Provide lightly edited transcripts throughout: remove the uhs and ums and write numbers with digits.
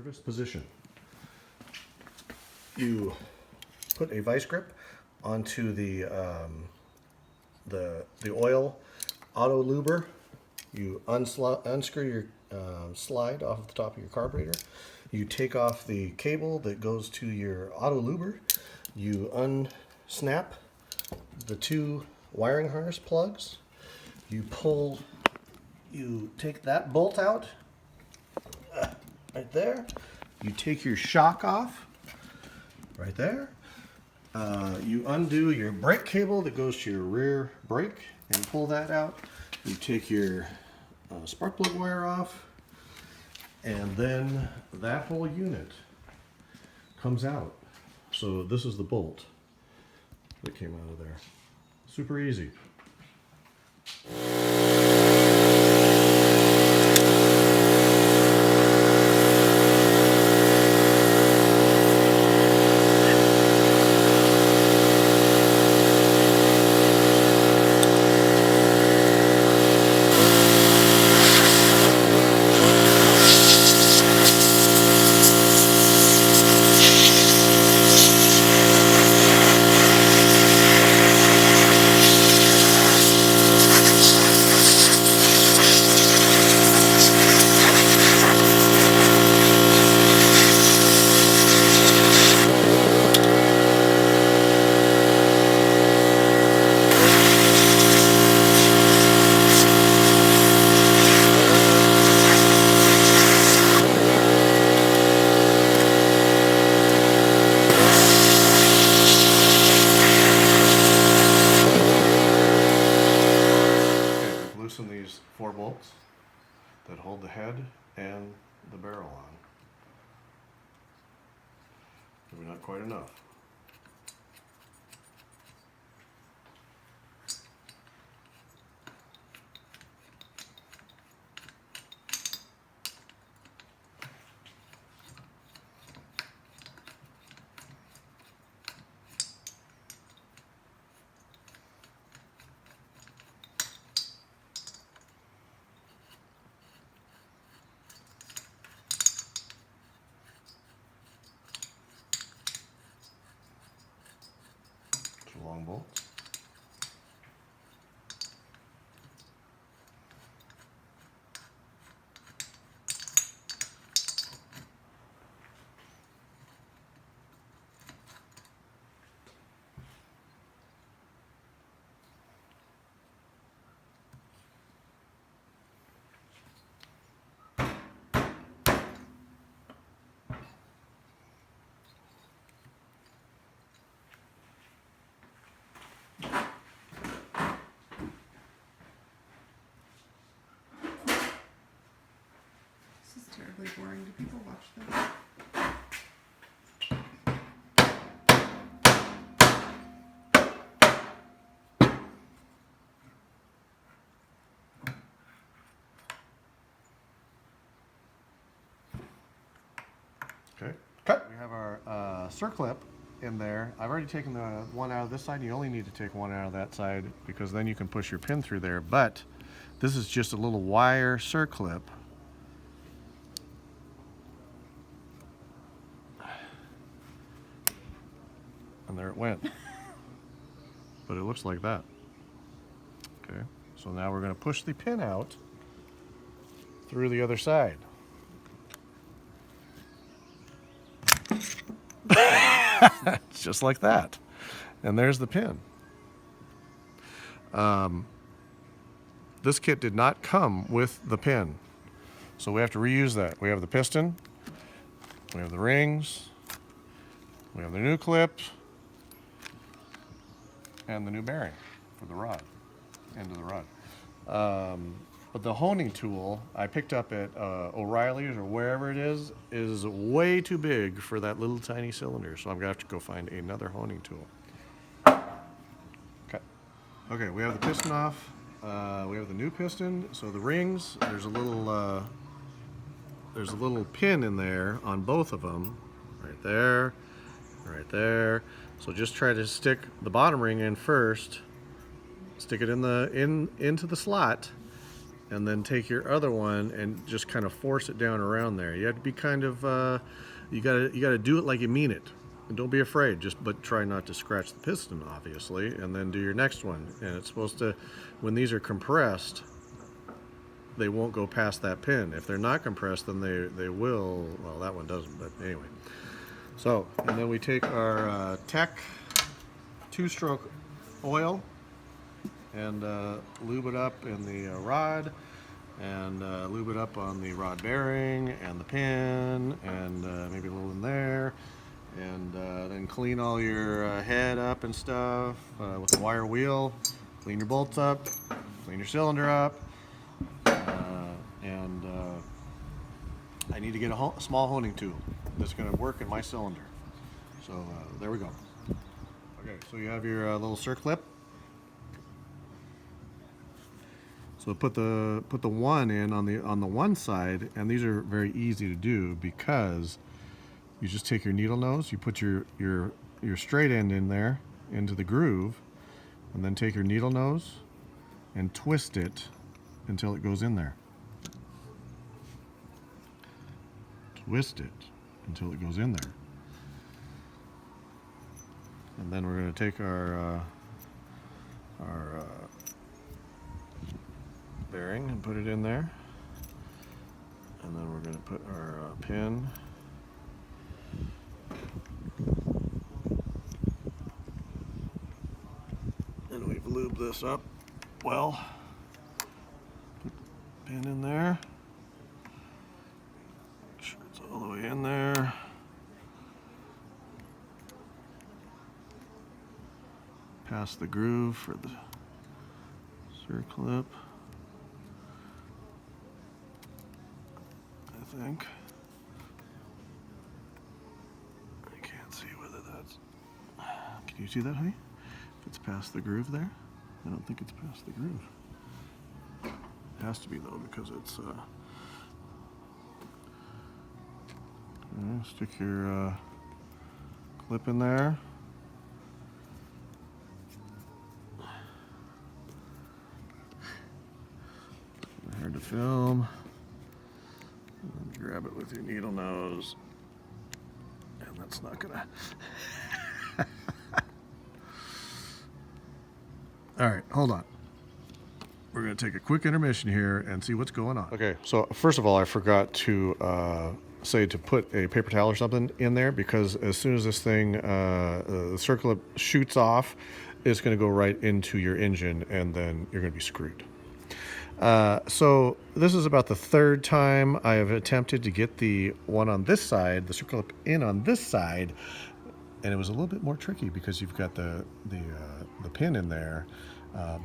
service position. You put a vice grip onto the oil auto luber. You unscrew your slide off the top of your carburetor. You take off the cable that goes to your auto luber. You unsnap the two wiring harness plugs. You take that bolt out right there. You take your shock off right there. You undo your brake cable that goes to your rear brake and pull that out. You take your spark plug wire off, and then that whole unit comes out. So this is the bolt that came out of there. Super easy. Loosen these 4 bolts that hold the head and the barrel on. Maybe not quite enough. Long bolt. This is terribly boring. Do people watch this? Okay, cut. We have our circlip in there. I've already taken the one out of this side. You only need to take one out of that side because then you can push your pin through there. But this is just a little wire circlip. And there it went. But it looks like that. Okay, so now we're going to push the pin out through the other side. Just like that. And there's the pin. This kit did not come with the pin, so we have to reuse that. We have the piston, we have the rings, we have the new clips, and the new bearing for the rod, end of the rod. But the honing tool I picked up at O'Reilly's or wherever it is way too big for that little tiny cylinder. So I'm gonna have to go find another honing tool. Okay, we have the piston off. We have the new piston. So the rings, there's a little pin in there on both of them, right there, right there. So just try to stick the bottom ring in first. Stick it into the slot. and then take your other one and just kind of force it down around there. You have to be kind of, you gotta do it like you mean it. And don't be afraid, but try not to scratch the piston, obviously, and then do your next one. And it's supposed to, when these are compressed, they won't go past that pin. If they're not compressed, then they will. Well, that one doesn't, but anyway. So, and then we take our Tech 2-stroke oil and lube it up in the rod, and lube it up on the rod bearing and the pin, and maybe a little in there, and then clean all your head up and stuff with the wire wheel. Clean your bolts up, clean your cylinder up, and I need to get a small honing tool that's going to work in my cylinder. So there we go. Okay, so you have your little circlip. So put the one in on the one side, and these are very easy to do because you just take your needle nose, you put your straight end in there into the groove, and then take your needle nose and twist it until it goes in there. Twist it until it goes in there. And then we're going to take our bearing and put it in there. And then we're going to put our pin. And we've lubed this up well. Put the pin in there. Make sure it's all the way in there. Past the groove for the circlip, I think. I can't see whether that's... Can you see that, honey? If it's past the groove there? I don't think it's past the groove. It has to be, though, because it's... stick your clip in there. Hard to film. And then grab it with your needle nose. And that's not gonna... Alright, hold on. We're gonna take a quick intermission here and see what's going on. Okay, so first of all, I forgot to say to put a paper towel or something in there, because as soon as this thing, the circlip shoots off, it's gonna go right into your engine, and then you're gonna be screwed. So this is about the third time I have attempted to get the one on this side, the circlip in on this side, and it was a little bit more tricky because you've got the pin in there,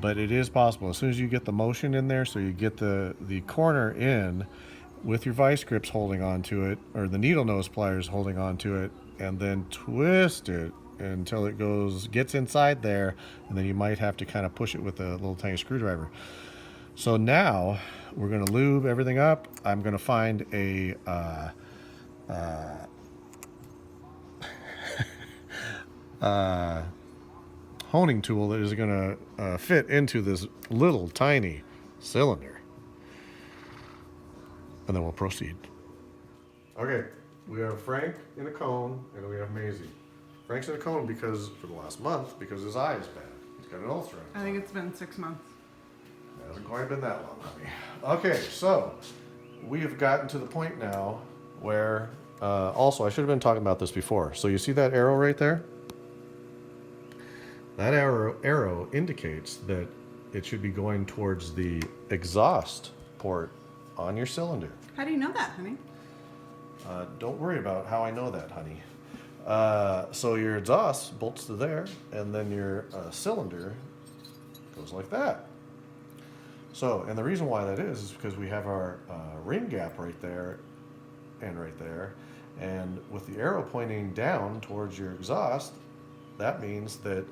but it is possible. As soon as you get the motion in there, so you get the corner in with your vice grips holding onto it, or the needle nose pliers holding onto it, and then twist it until it gets inside there, and then you might have to kind of push it with a little tiny screwdriver. So now we're going to lube everything up. I'm going to find a honing tool that is going to fit into this little tiny cylinder. And then we'll proceed. Okay, we have Frank in a cone, and we have Maisie. Frank's in a cone because, for the last month, because his eye is bad. He's got an ulcer. I think it's been 6 months. It hasn't quite been that long, honey. Okay, so we have gotten to the point now where, also, I should have been talking about this before. So you see that arrow right there? That arrow indicates that it should be going towards the exhaust port on your cylinder. How do you know that, honey? Don't worry about how I know that, honey. So your exhaust bolts to there, and then your cylinder goes like that. So, and the reason why that is because we have our ring gap right there and right there, and with the arrow pointing down towards your exhaust, that means that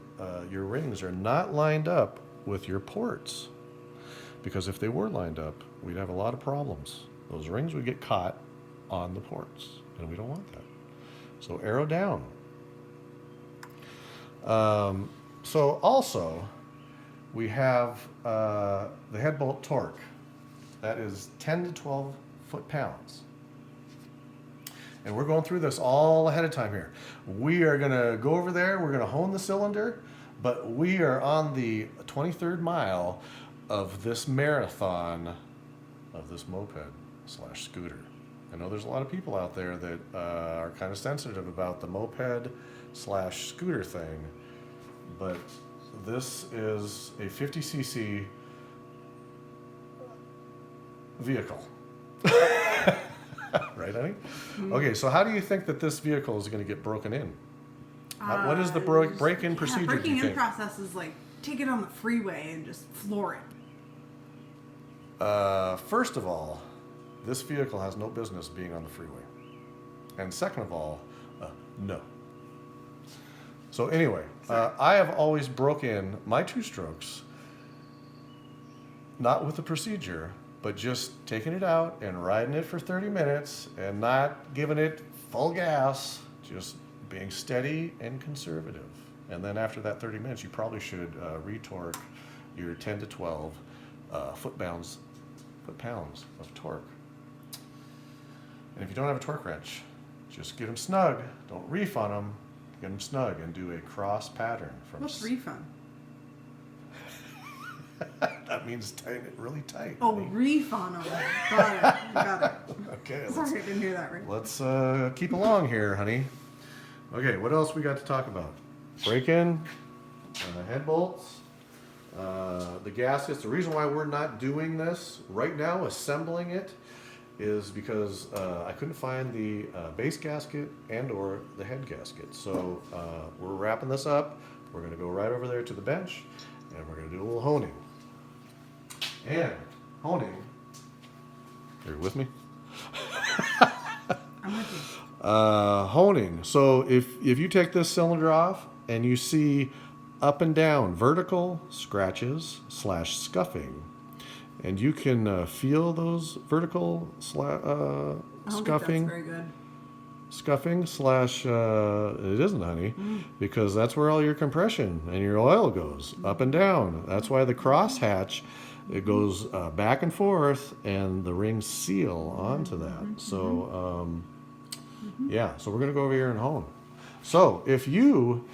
your rings are not lined up with your ports. Because if they were lined up, we'd have a lot of problems. Those rings would get caught on the ports, and we don't want that. So arrow down. So also, we have the head bolt torque. That is 10 to 12 foot-pounds. And we're going through this all ahead of time here. We are going to go over there. We're going to hone the cylinder. But we are on the 23rd mile of this marathon of this moped/scooter. I know there's a lot of people out there that are kind of sensitive about the moped/scooter thing. But this is a 50cc vehicle. Right, honey? Okay, so how do you think that this vehicle is going to get broken in? What is the break-in procedure, do you breaking in think? process is like take it on the freeway and just floor it. First of all, this vehicle has no business being on the freeway. And second of all, no. So anyway, I have always broke in my two-strokes, not with the procedure, but just taking it out and riding it for 30 minutes and not giving it full gas, just being steady and conservative. And then after that 30 minutes, you probably should retorque your 10 to 12 foot-pounds of torque. And if you don't have a torque wrench, just get them snug. Don't reef on them. Get them snug and do a cross pattern. What's reef on? That means tighten it really tight. Oh, honey. reef on them. Got it. Okay. Sorry, I didn't hear that right. Let's keep along here, honey. Okay, what else we got to talk about? Break-in, head bolts, the gaskets. The reason why we're not doing this right now, assembling it, is because I couldn't find the base gasket and or the head gasket. So we're wrapping this up. We're going to go right over there to the bench, and we're going to do a little honing. And honing, you're with me? I'm with you. Honing. So if you take this cylinder off and you see up and down vertical scratches / scuffing, and you can feel those vertical I don't think scuffing. that's very good. Scuffing / it isn't, honey, because that's where all your compression and your oil goes up and down. That's why the crosshatch, it goes back and forth, and the rings seal onto that. So yeah, so we're going to go over here and hone. So if you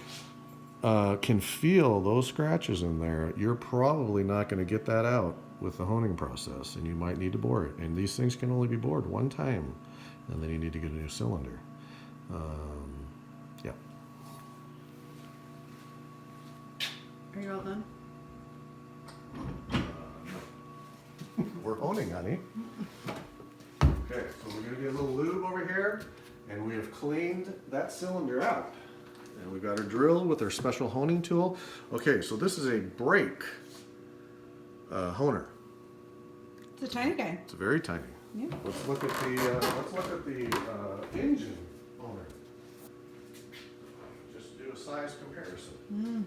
can feel those scratches in there, you're probably not going to get that out with the honing process, and you might need to bore it. And these things can only be bored one time, and then you need to get a new cylinder. Yeah. Are you all done? We're honing, honey. Okay, so we're going to get a little lube over here, and we have cleaned that cylinder out. And we've got our drill with our special honing tool. Okay, so this is a brake honer. It's a tiny guy. It's very tiny. Yeah. Let's look at the engine honer. Just do a size comparison.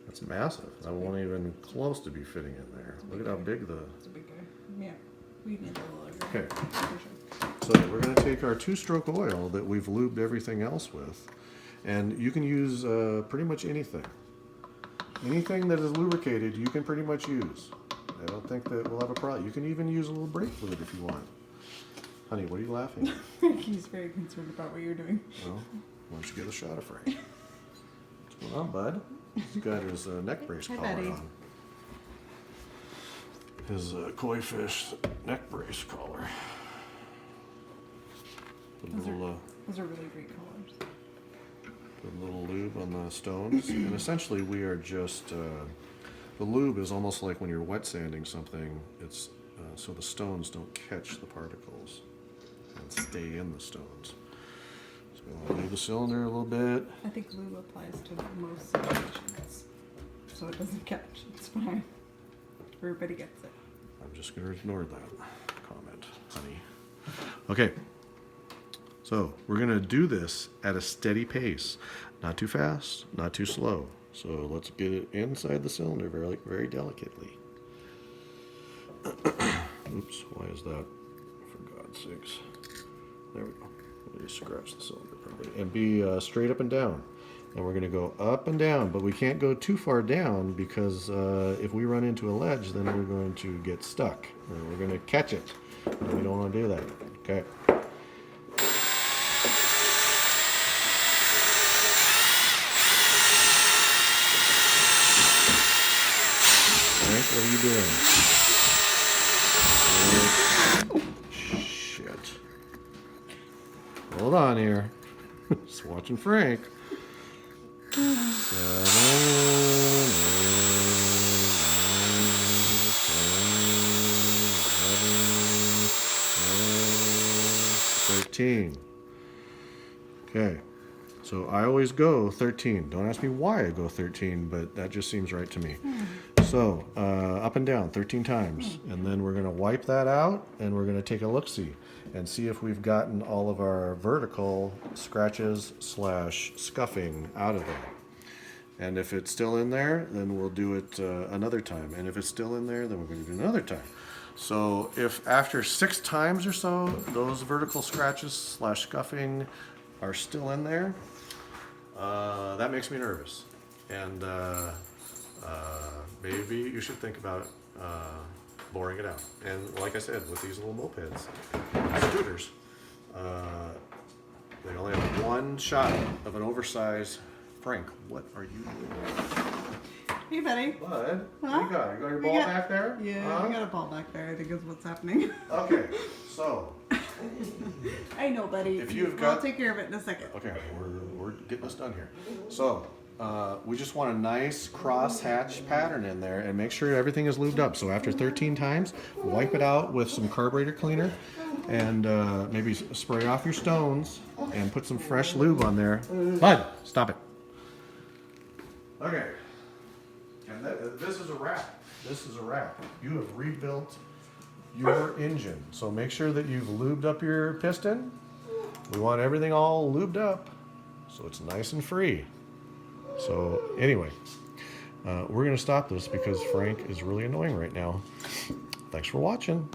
That's massive. That won't even close to be fitting in there. Look at how big the. It's a big guy. Yeah. We need a little. Okay. For sure. So we're going to take our two-stroke oil that we've lubed everything else with, and you can use pretty much anything. Anything that is lubricated, you can pretty much use. I don't think that we'll have a problem. You can even use a little brake fluid if you want. Honey, what are you laughing at? He's very concerned about what you're doing. Well, why don't you get a shot of Frank? What's going on, bud? He's got his neck brace Hi, collar buddy. on. His koi fish neck brace collar. Put a little, Those are really great colors. put a little lube on the stones, and essentially we are just the lube is almost like when you're wet sanding something. It's so the stones don't catch the particles and stay in the stones. So we'll lube the cylinder a little bit. I think lube applies to most situations, so it doesn't catch. It's fine. Everybody gets it. I'm just going to ignore that comment, honey. Okay. So we're going to do this at a steady pace. Not too fast, not too slow. So let's get it inside the cylinder very, very delicately. Oops, why is that? For God's sakes. There we go. You scratch the cylinder properly. And be straight up and down. And we're going to go up and down, but we can't go too far down because if we run into a ledge, then we're going to get stuck. And we're going to catch it. And we don't want to do that. Okay. Frank, what are you doing? Oh, shit. Hold on here. Just watching Frank. 7, 8, 9, 10, 11, 12, 13. Okay. So I always go 13. Don't ask me why I go 13, but that just seems right to me. So up and down 13 times. And then we're going to wipe that out and we're going to take a look-see and see if we've gotten all of our vertical scratches / scuffing out of there. And if it's still in there, then we'll do it another time. And if it's still in there, then we're going to do another time. So if after 6 times or so, those vertical scratches / scuffing are still in there, that makes me nervous. And maybe you should think about boring it out. And like I said, with these little mopeds, scooters, they only have one shot of an oversized. Frank, what are you doing? Hey, buddy. Bud, Huh? what you got? You got your ball back there? Yeah, I got a ball back there, I think is what's happening. Okay, so. I know, buddy. If you've got- I'll take care of it in a second. Okay, we're getting this done here. So, we just want a nice cross-hatch pattern in there and make sure everything is lubed up. So after 13 times, wipe it out with some carburetor cleaner and maybe spray off your stones and put some fresh lube on there. Bud, stop it. Okay, and this is a wrap. This is a wrap. You have rebuilt your engine. So make sure that you've lubed up your piston. We want everything all lubed up so it's nice and free. So anyway, we're going to stop this because Frank is really annoying right now. Thanks for watching.